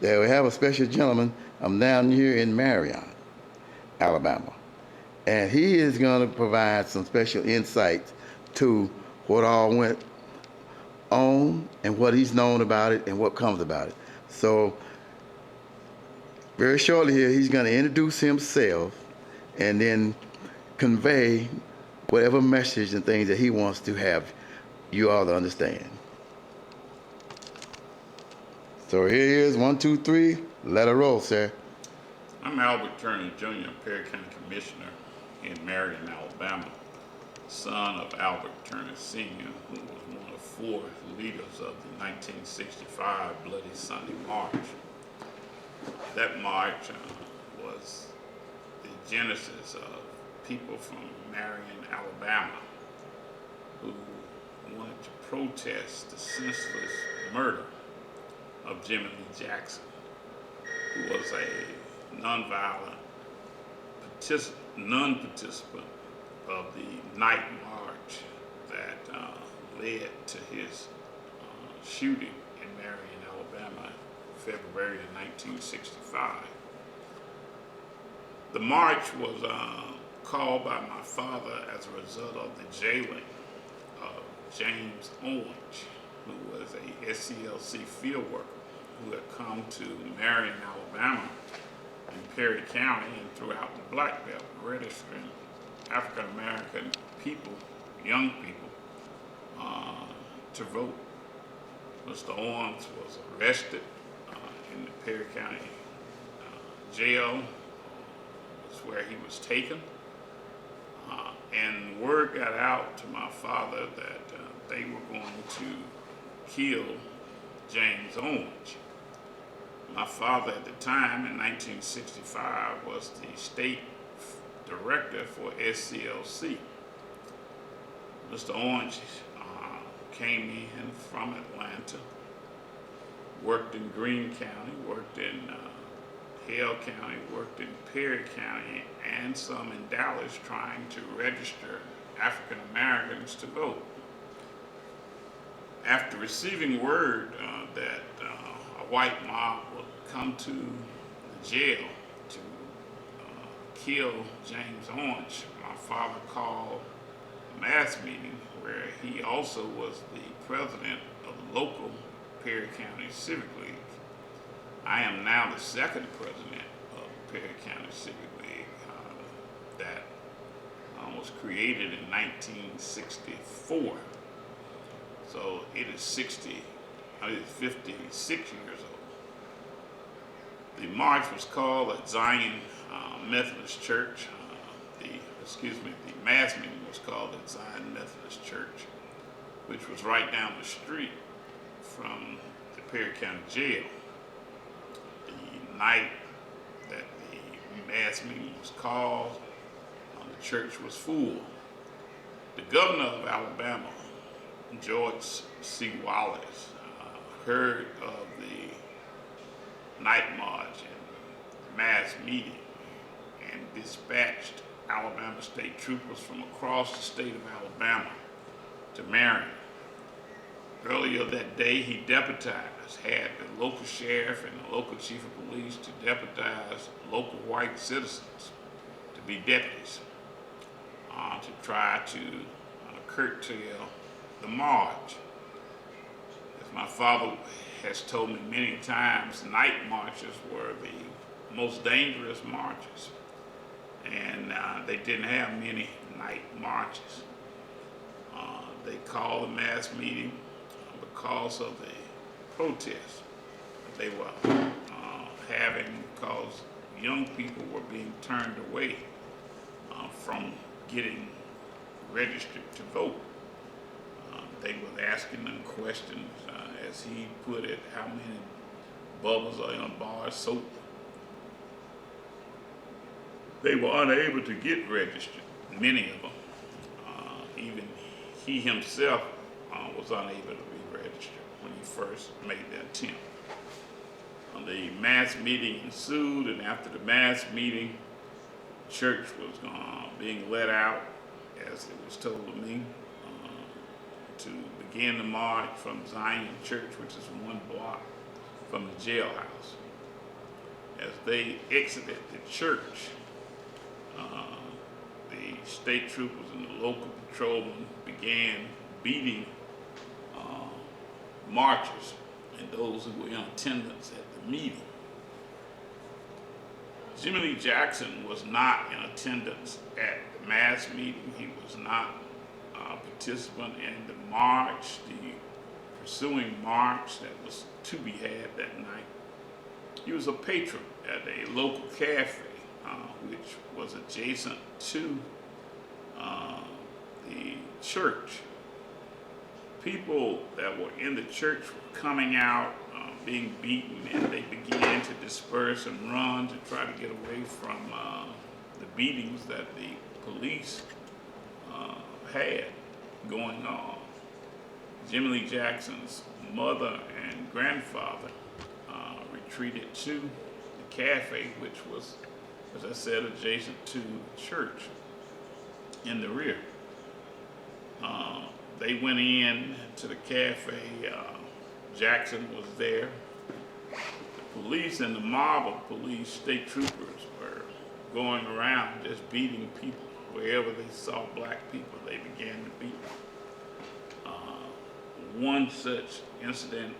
that we have a special gentleman. I'm down here in Marion, Alabama, and he is going to provide some special insights to what all went on and what he's known about it and what comes about it. So very shortly here, he's going to introduce himself and then convey whatever message and things that he wants to have you all to understand. So here he is, 1, 2, 3, let her roll, sir. I'm Albert Turner Jr., Perry County Commissioner in Marion, Alabama, son of Albert Turner Sr., who was one of 4 leaders of the 1965 Bloody Sunday March. That march was the genesis of people from Marion, Alabama, who wanted to protest the senseless murder of Jimmy Lee Jackson, who was a nonviolent non-participant of the night march that led to his shooting in Marion, Alabama, February of 1965. The march was called by my father as a result of the jailing of James Orange, who was a SCLC field worker who had come to Marion, Alabama, in Perry County and throughout the Black Belt, registering African American people, young people, to vote. Mr. Owens was arrested in the Perry County jail. That's where he was taken. And word got out to my father that they were going to kill James Owens. My father at the time, in 1965, was the state director for SCLC. Mr. Orange came in from Atlanta, worked in Greene County, worked in Hale County, worked in Perry County, and some in Dallas, trying to register African Americans to vote. After receiving word that a white mob would come to the jail to kill James Orange, my father called a mass meeting where he also was the president of the local Perry County Civic League. I am now the second president of Perry County Civic League that was created in 1964. So it is 56 years old. The march was called at Zion Methodist Church. The mass meeting was called at Zion Methodist Church, which was right down the street from the Perry County Jail. The night that the mass meeting was called, the church was full. The governor of Alabama, George C. Wallace, heard of the night march and the mass meeting and dispatched Alabama state troopers from across the state of Alabama to Marion. Earlier that day, he had the local sheriff and the local chief of police to deputize local white citizens to be deputies to try to curtail the march. As my father has told me many times, night marches were the most dangerous marches, and they didn't have many night marches. They called a mass meeting because of the protests they were having, because young people were being turned away from getting registered to vote. They were asking them questions, as he put it, how many bubbles are in a bar of soap. They were unable to get registered, many of them. Even he himself was unable to be registered when he first made the attempt. The mass meeting ensued, and after the mass meeting, church was being let out, as it was told to me, to begin the march from Zion Church, which is 1 block from the jailhouse. as they exited the church, the state troopers and the local patrolmen began beating marchers and those who were in attendance at the meeting. Jimmy Lee Jackson was not in attendance at the mass meeting. He was not a participant in the march, the pursuing march that was to be had that night. He was a patron at a local cafe, which was adjacent to the church. People that were in the church were coming out, being beaten, and they began to disperse and run to try to get away from the beatings that the police had going on. Jimmy Lee Jackson's mother and grandfather retreated to the cafe, which was, as I said, adjacent to the church in the rear. They went in to the cafe. Jackson was there. The police and the mob of police, state troopers, were going around just beating people. Wherever they saw black people, they began to beat them. One such incident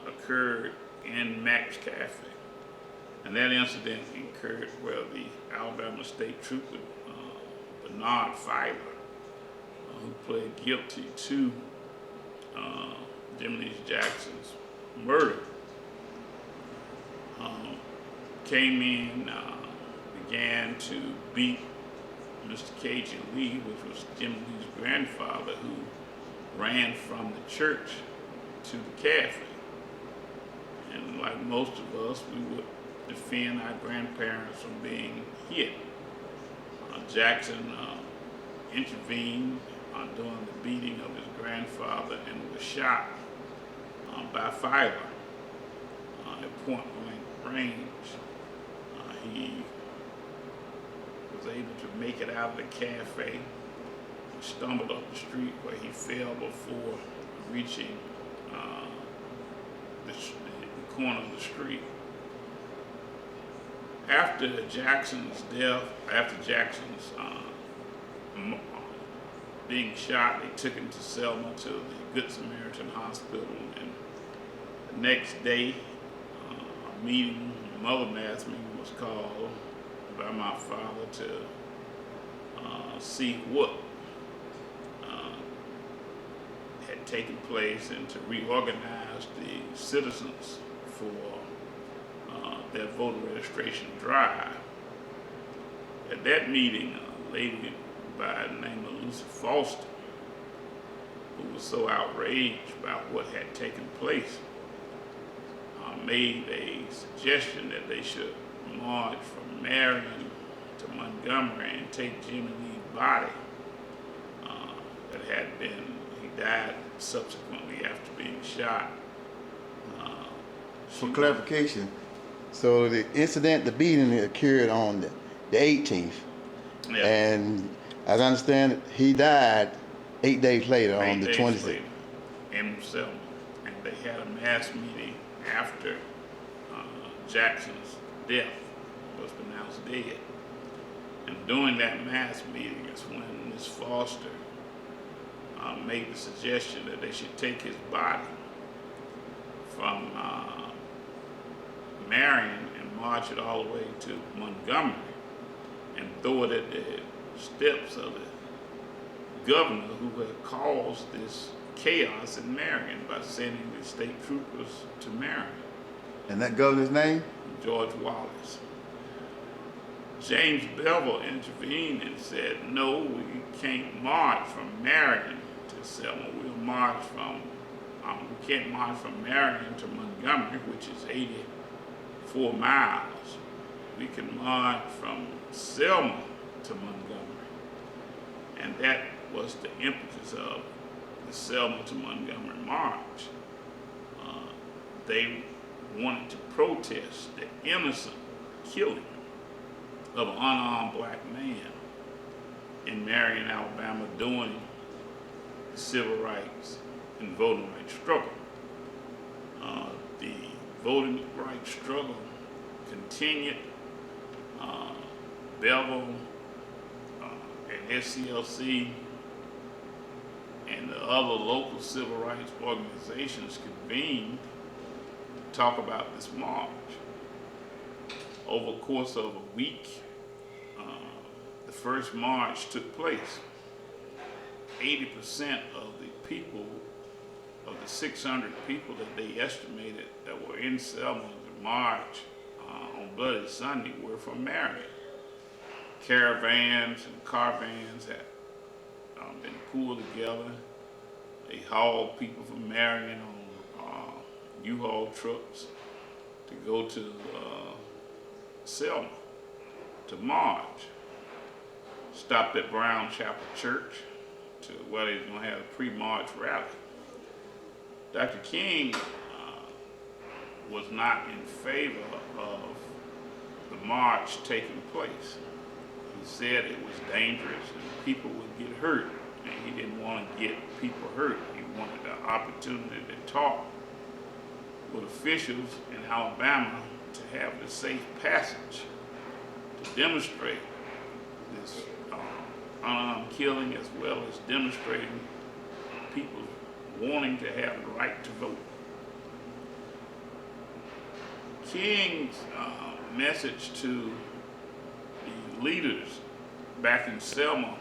occurred in Mac's Cafe. And that incident occurred where the Alabama State Trooper, Bernard Filer, who pled guilty to Jimmy Lee Jackson's murder, came in, began to beat Mr. K.J. Lee, which was Jimmy Lee's grandfather, who ran from the church to the cafe. And like most of us, we would defend our grandparents from being hit. Jackson intervened during the beating of his grandfather and was shot by Filer at point blank range. He was able to make it out of the cafe, stumbled up the street where he fell before reaching the corner of the street. After Jackson's death, after Jackson's being shot, they took him to Selma to the Good Samaritan Hospital, and the next day, a meeting, another mass meeting was called by my father to see what had taken place and to reorganize the citizens for their voter registration drive. At that meeting, a lady by the name of Lucy Foster, who was so outraged by what had taken place, made a suggestion that they should march from Marion to Montgomery and take Jimmy Lee's body that had been, he died subsequently after being shot. For clarification, so the incident, the beating occurred on the 18th, Yeah. and as I understand it, he died 8 days later on the 26th. In Selma, and they had a mass meeting after Jackson's death was pronounced dead. And during that mass meeting is when Ms. Foster made the suggestion that they should take his body from Marion and march it all the way to Montgomery and throw it at the steps of the governor who had caused this chaos in Marion by sending the state troopers to Marion. And that governor's name? George Wallace. James Bevel intervened and said, no, we can't march from Marion to Selma. We'll march from, we can't march from Marion to Montgomery, which is 84 miles. We can march from Selma to Montgomery. And that was the impetus of the Selma to Montgomery march. They wanted to protest the innocent killing of an unarmed black man in Marion, Alabama during the civil rights and voting rights struggle. The voting rights struggle continued. Bevel and SCLC and the other local civil rights organizations convened to talk about this march. Over the course of a week, the first march took place. 80% of the people, of the 600 people that they estimated that were in Selma to march on Bloody Sunday were from Marion. Caravans and caravans had been pulled together. They hauled people from Marion on U-Haul trucks to go to Selma to march. Stopped at Brown Chapel Church to where they were going to have a pre-march rally. Dr. King was not in favor of the march taking place. He said it was dangerous and people would get hurt, and he didn't want to get people hurt. He wanted the opportunity to talk with officials in Alabama to have the safe passage to demonstrate this unarmed killing, as well as demonstrating people wanting to have the right to vote. King's message to the leaders back in Selma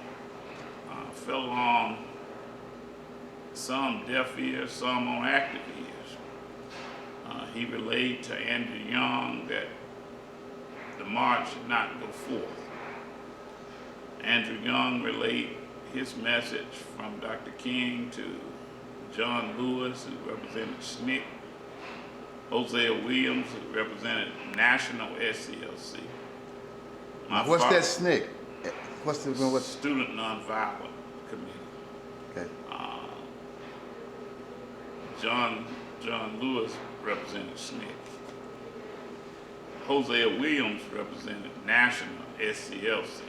fell on some deaf ears, some on active ears. He relayed to Andrew Young that the march should not go forth. Andrew Young relayed his message from Dr. King to John Lewis, who represented SNCC, Hosea Williams, who represented National SCLC. What's that SNCC? What's the Student Nonviolent Committee? Okay. John Lewis represented SNCC. Hosea Williams represented National SCLC.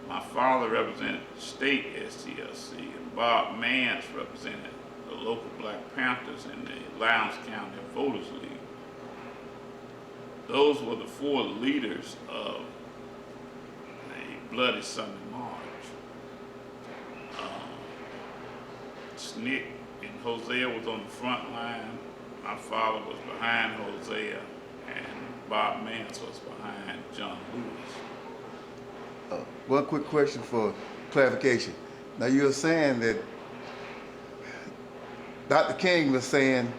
My father represented state SCLC, and Bob Mance represented the local Black Panthers in the Lowndes County Voters League. Those were the four leaders of the Bloody Sunday March. SNCC and Hosea was on the front line. My father was behind Hosea, and Bob Mance was behind John Lewis. One quick question for clarification. Now you were saying that Dr. King was saying,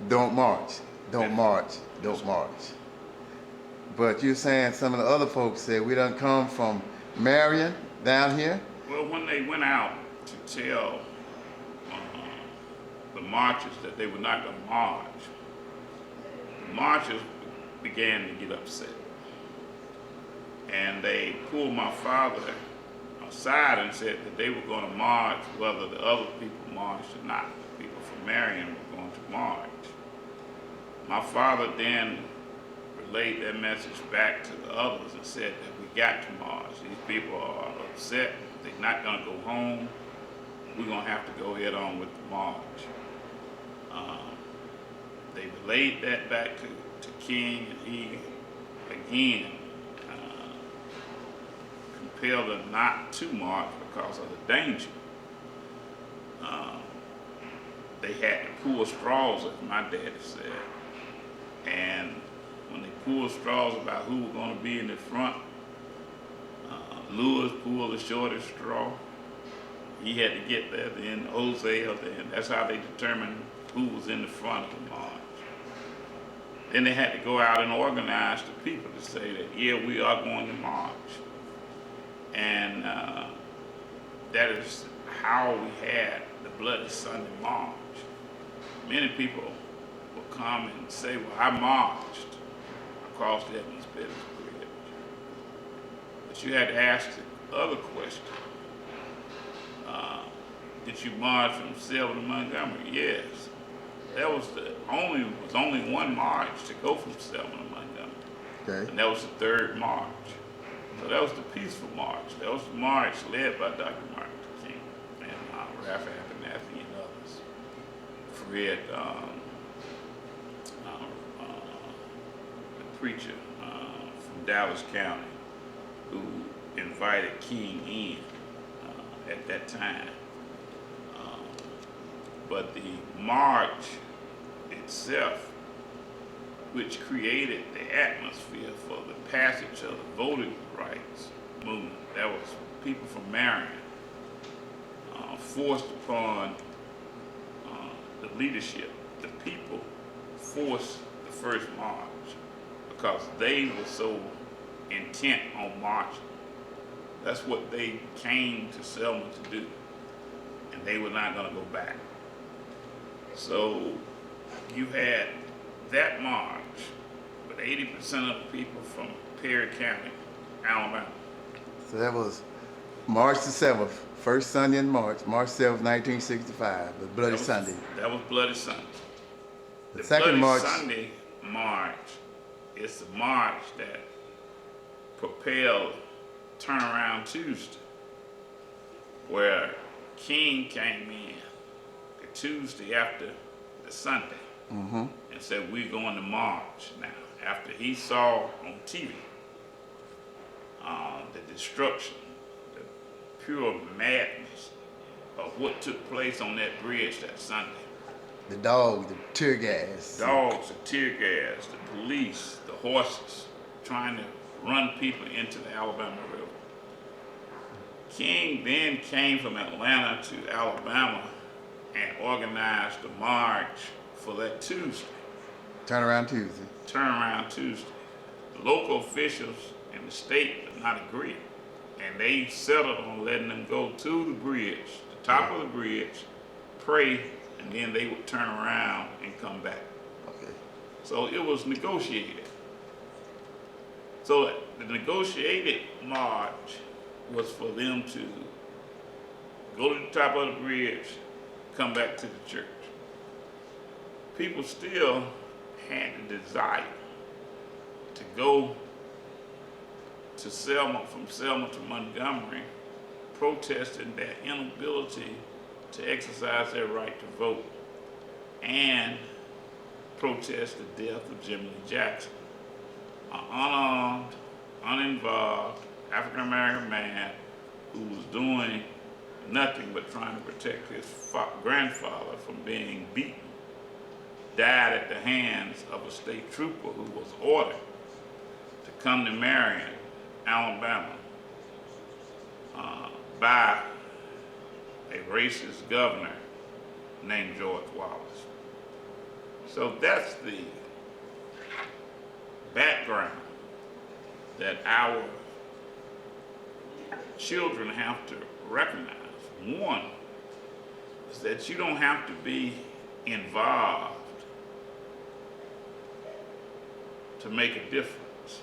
don't march, don't march, don't march. But you're saying some of the other folks said we done come from Marion down here? Well, when they went out to tell the marchers that they were not going to march, the marchers began to get upset. And they pulled my father aside and said that they were going to march whether the other people marched or not. The people from Marion were going to march. My father then relayed that message back to the others and said that we got to march. These people are upset. They're not going to go home. We're going to have to go head on with the march. They relayed that back to King, and he again compelled them not to march because of the danger. They had to pull straws, as my daddy said. And when they pulled straws about who was going to be in the front, Lewis pulled the shortest straw. He had to get there, then Hosea, then that's how they determined who was in the front of the march. Then they had to go out and organize the people to say that, yeah, we are going to march. And that is how we had the Bloody Sunday March. Many people will come and say, well, I marched across the Evans Bridge. But you had to ask the other question. Did you march from Selma to Montgomery? Yes. There was only one march to go from Selma to Montgomery. Okay. And that was the third march. So that was the peaceful march. That was the march led by Dr. Martin Luther King and Ralph Abernathy and others. Fred, the preacher from Dallas County who invited King in at that time. But the march itself, which created the atmosphere for the passage of the voting rights movement, that was people from Marion, forced upon the leadership. The people forced the first march because they were so intent on marching. That's what they came to Selma to do, and they were not going to go back. So you had that march with 80% of the people from Perry County, Alabama. So that was March the 7th, first Sunday in March, March 7th, 1965, the Bloody Sunday. That was Bloody Sunday. The second Bloody march, Sunday march is the march that propelled Turnaround Tuesday, where King came in the Tuesday after the Sunday and said, we're going to march now. After he saw on TV the destruction, the pure madness of what took place on that bridge that Sunday. the dog, the tear gas. Dogs, the tear gas, the police, the horses, trying to run people into the Alabama River. King then came from Atlanta to Alabama and organized a march for that Tuesday. Turnaround Tuesday. Turnaround Tuesday. The local officials in the state did not agree, and they settled on letting them go to the bridge, the top of the bridge, pray, and then they would turn around and come back. Okay. So it was negotiated. So the negotiated march was for them to go to the top of the bridge, come back to the church. People still had the desire to go to Selma, from Selma to Montgomery, protesting their inability to exercise their right to vote and protest the death of Jimmy Lee Jackson, an unarmed, uninvolved African-American man who was doing nothing but trying to protect his grandfather from being beaten, died at the hands of a state trooper who was ordered to come to Marion, Alabama, by a racist governor named George Wallace. So that's the background that our children have to recognize. One is that you don't have to be involved to make a difference.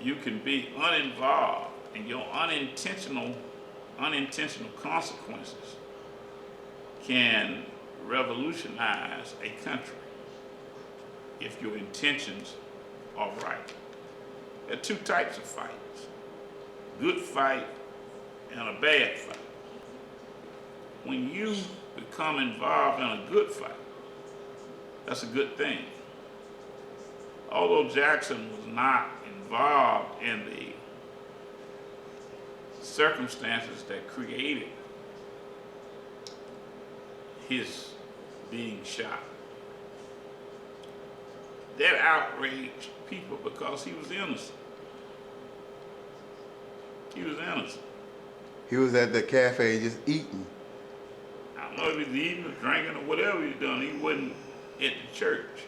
You can be uninvolved, and your unintentional consequences can revolutionize a country if your intentions are right. There are two types of fights: good fight and a bad fight. When you become involved in a good fight, that's a good thing. Although Jackson was not involved in the circumstances that created his being shot, that outraged people because he was innocent. He was innocent. He was at the cafe just eating. I don't know if he was eating or drinking or whatever he was doing. He wasn't at the church.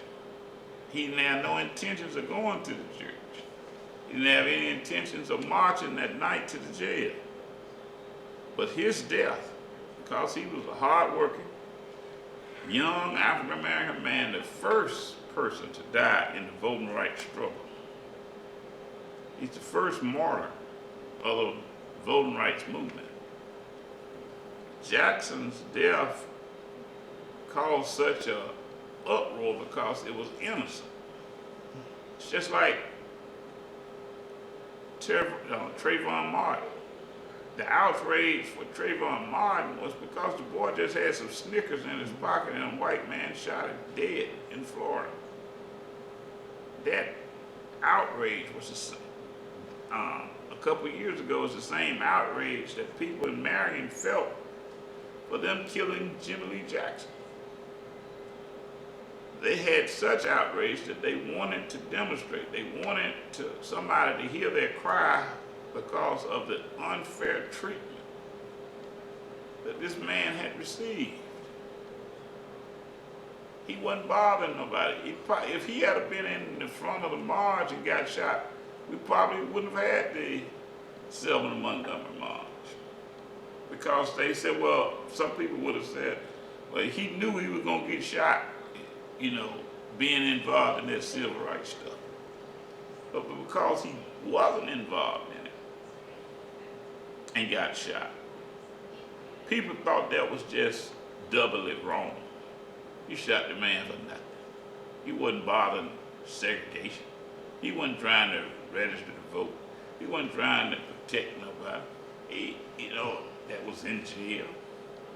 He didn't have no intentions of going to the church. He didn't have any intentions of marching that night to the jail. But his death, because he was a hard-working, young African-American man, the first person to die in the voting rights struggle. He's the first martyr of the voting rights movement. Jackson's death caused such a uproar because it was innocent. It's just like Trayvon Martin. The outrage for Trayvon Martin was because the boy just had some Snickers in his pocket and a white man shot him dead in Florida. that outrage was the same. A couple of years ago, was the same outrage that people in Marion felt for them killing Jimmy Lee Jackson. They had such outrage that they wanted to demonstrate. They wanted somebody to hear their cry because of the unfair treatment that this man had received. He wasn't bothering nobody. If he had been in the front of the march and got shot, we probably wouldn't have had the Selma Montgomery march. Because they said, well, some people would have said, well, he knew he was going to get shot, being involved in that civil rights stuff. But because he wasn't involved in it and got shot, people thought that was just doubly wrong. You shot the man for nothing. He wasn't bothering segregation. He wasn't trying to register to vote. He wasn't trying to protect nobody. That was in jail.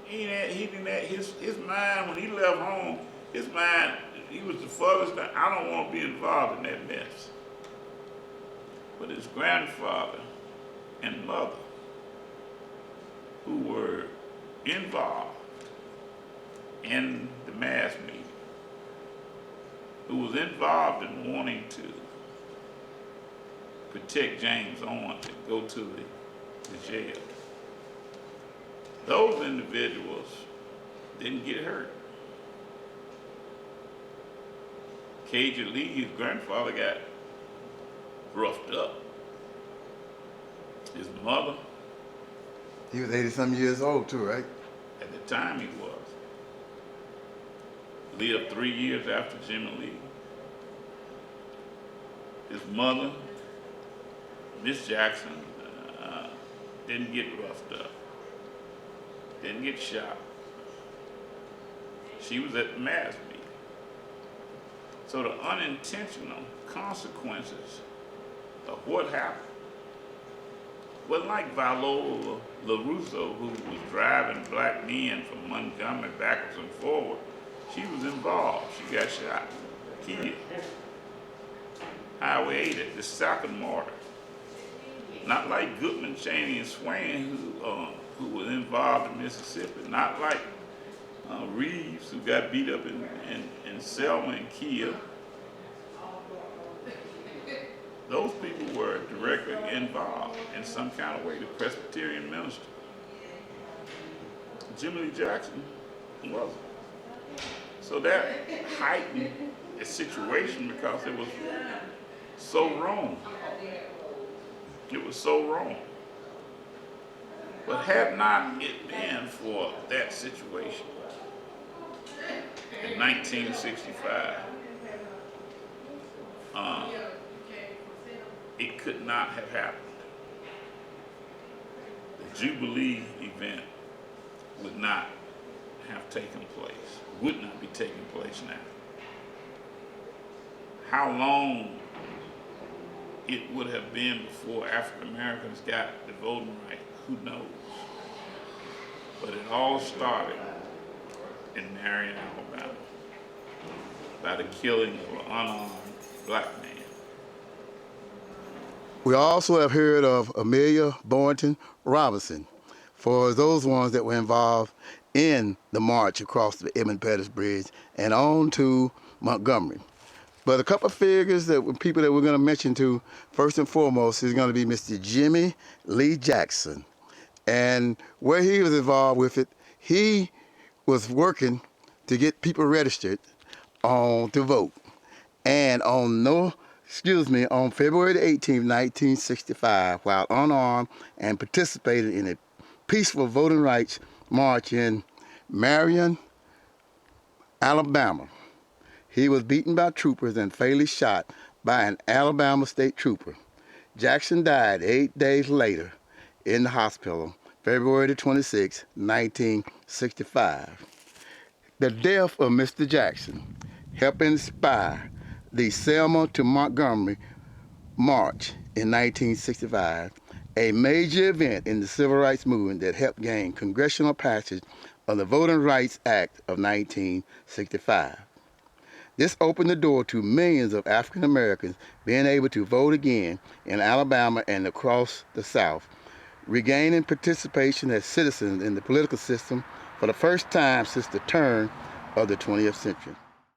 He didn't have his mind when he left home. His mind, he was the furthest thing. I don't want to be involved in that mess. But his grandfather and mother, who were involved in the mass meeting, who was involved in wanting to protect James Owens and go to the jail. Those individuals didn't get hurt. Cajun Lee, his grandfather, got roughed up. His mother. He was 80-some years old too, right? At the time he was. Lived 3 years after Jimmy Lee. His mother, Miss Jackson, didn't get roughed up. Didn't get shot. She was at the mass meeting. So the unintentional consequences of what happened wasn't like Viola LaRusso, who was driving black men from Montgomery backwards and forward. She was involved. She got shot, killed. Highway 8 at the second mortar. Not like Goodman, Cheney, and Swain, who was involved in Mississippi. Not like Reeves, who got beat up in Selma and killed. Those people were directly involved in some kind of way, the Presbyterian minister. Jimmy Lee Jackson wasn't. So that heightened the situation because it was so wrong. It was so wrong. But had not it been for that situation in 1965, it could not have happened. The Jubilee event would not have taken place, would not be taking place now. How long it would have been before African Americans got the voting right, who knows? But it all started in Marion, Alabama, by the killing of an unarmed black man. We also have heard of Amelia Boynton Robinson, for those ones that were involved in the march across the Edmund Pettus Bridge and on to Montgomery. But a couple of figures that were people that we're going to mention to, first and foremost, is going to be Mr. Jimmy Lee Jackson. And where he was involved with it, he was working to get people registered to vote. And on February the 18th, 1965, while unarmed and participated in a peaceful voting rights march in Marion, Alabama, he was beaten by troopers and fatally shot by an Alabama state trooper. Jackson died 8 days later in the hospital, February the 26th, 1965. The death of Mr. Jackson helped inspire the Selma to Montgomery March in 1965, a major event in the civil rights movement that helped gain congressional passage of the Voting Rights Act of 1965. This opened the door to millions of African Americans being able to vote again in Alabama and across the South, regaining participation as citizens in the political system for the first time since the turn of the 20th century.